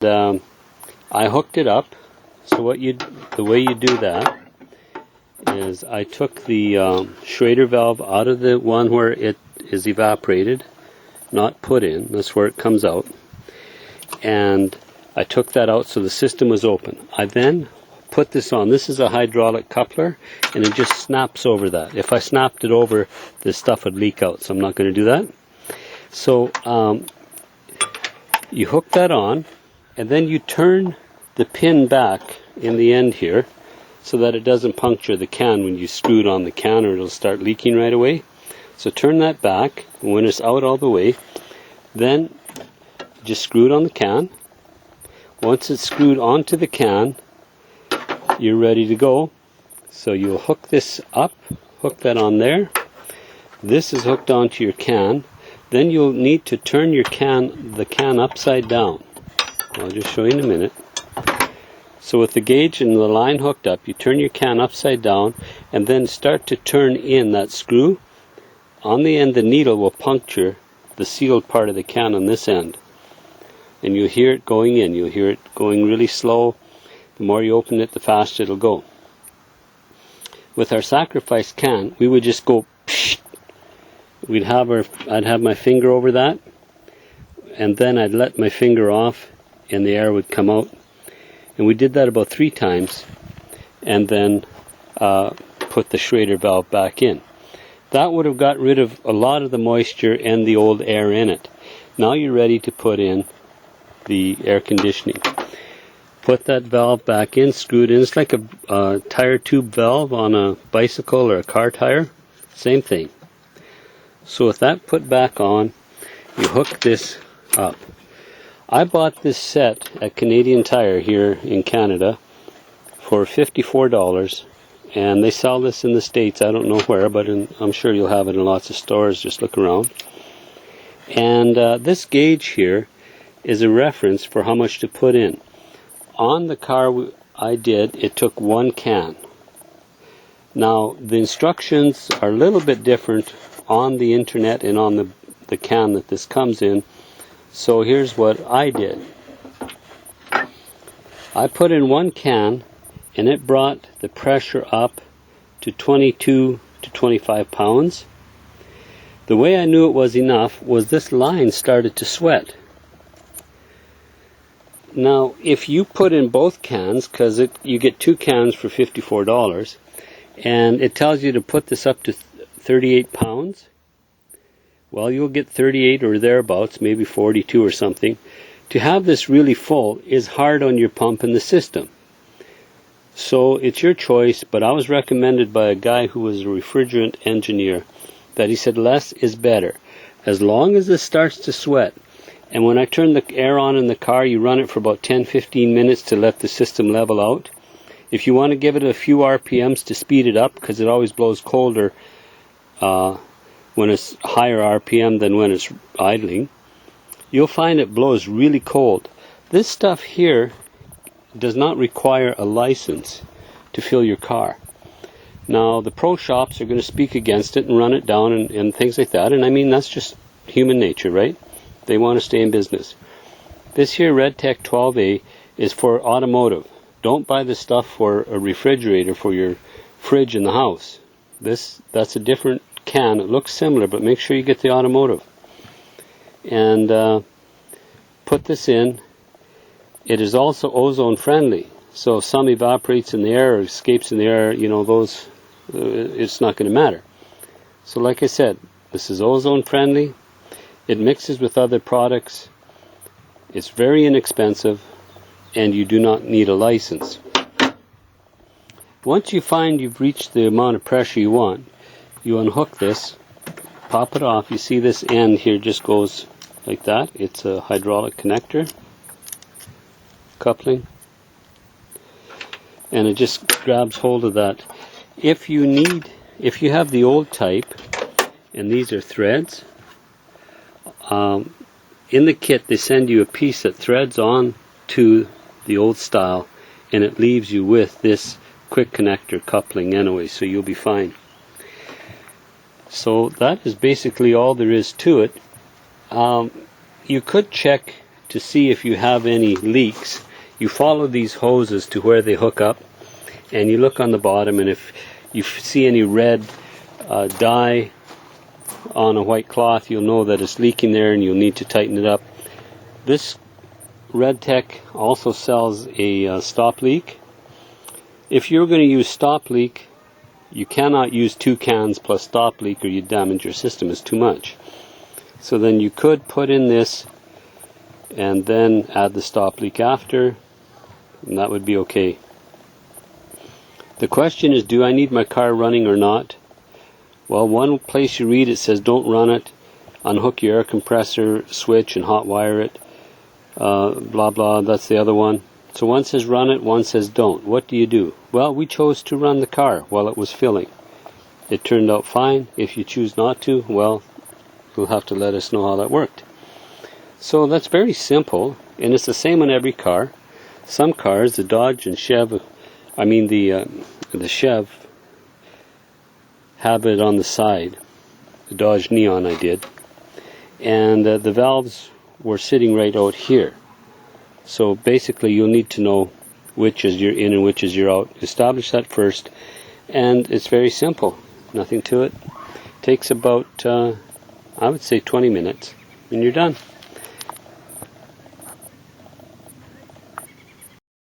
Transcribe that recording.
I hooked it up. So the way you do that is I took the Schrader valve out of the one where it is evaporated, not put in. That's where it comes out. And I took that out so the system was open. I then put this on. This is a hydraulic coupler, and it just snaps over that. If I snapped it over, this stuff would leak out, so I'm not going to do that. So you hook that on, and then you turn the pin back in the end here so that it doesn't puncture the can when you screw it on the can, or it'll start leaking right away. So turn that back, and when it's out all the way, then just screw it on the can. Once it's screwed onto the can, you're ready to go. So you'll hook this up, hook that on there. This is hooked onto your can. Then you'll need to turn the can upside down. I'll just show you in a minute. So with the gauge and the line hooked up, you turn your can upside down and then start to turn in that screw. On the end, the needle will puncture the sealed part of the can on this end. And you'll hear it going in. You'll hear it going really slow. The more you open it, the faster it'll go. With our sacrifice can, we would just go psh. I'd have my finger over that, and then I'd let my finger off and the air would come out. And we did that about 3 times, and then put the Schrader valve back in. That would have got rid of a lot of the moisture and the old air in it. Now you're ready to put in the air conditioning. Put that valve back in, screw it in. It's like a tire tube valve on a bicycle or a car tire. Same thing. So with that put back on, you hook this up. I bought this set at Canadian Tire here in Canada for $54, and they sell this in the States. I don't know where, but I'm sure you'll have it in lots of stores. Just look around. And this gauge here is a reference for how much to put in. On the car I did, it took 1 can. Now the instructions are a little bit different on the internet and on the can that this comes in. So here's what I did. I put in 1 can, and it brought the pressure up to 22 to 25 pounds. The way I knew it was enough was this line started to sweat. Now, if you put in both cans, because you get 2 cans for $54, and it tells you to put this up to 38 pounds, well, you'll get 38 or thereabouts, maybe 42 or something. To have this really full is hard on your pump and the system. So it's your choice, but I was recommended by a guy who was a refrigerant engineer that he said less is better. As long as this starts to sweat, and when I turn the air on in the car, you run it for about 10-15 minutes to let the system level out. If you want to give it a few RPMs to speed it up, because it always blows colder when it's higher RPM than when it's idling, you'll find it blows really cold. This stuff here does not require a license to fill your car. Now the pro shops are going to speak against it and run it down and things like that, and I mean that's just human nature, right? They want to stay in business. This here RedTech 12A is for automotive. Don't buy this stuff for a refrigerator for your fridge in the house. That's a different can. It looks similar, but make sure you get the automotive. And put this in. It is also ozone friendly. So if some evaporates in the air or escapes in the air, those it's not going to matter. So like I said, this is ozone friendly. It mixes with other products. It's very inexpensive, and you do not need a license. Once you find you've reached the amount of pressure you want, you unhook this, pop it off. You see this end here just goes like that. It's a hydraulic connector, coupling, and it just grabs hold of that. If you have the old type, and these are threads, in the kit they send you a piece that threads on to the old style, and it leaves you with this quick connector coupling anyway, so you'll be fine. So that is basically all there is to it. You could check to see if you have any leaks, you follow these hoses to where they hook up, and you look on the bottom, and if you see any red dye on a white cloth, you'll know that it's leaking there and you'll need to tighten it up. This Red Tech also sells a stop leak. If you're going to use stop leak, you cannot use 2 cans plus stop leak or you damage your system. It's too much. So then you could put in this and then add the stop leak after, and that would be okay. The question is, do I need my car running or not? Well, one place you read it says don't run it, unhook your air compressor switch and hot wire it, blah blah, that's the other one. So one says run it, one says don't. What do you do? Well, we chose to run the car while it was filling. It turned out fine. If you choose not to, well, you'll have to let us know how that worked. So that's very simple, and it's the same on every car. Some cars, the Dodge and Chev, the Chev, have it on the side. The Dodge Neon I did. And the valves were sitting right out here. So basically you'll need to know which is your in and which is your out. Establish that first, and it's very simple. Nothing to it. Takes about, I would say 20 minutes, and you're done.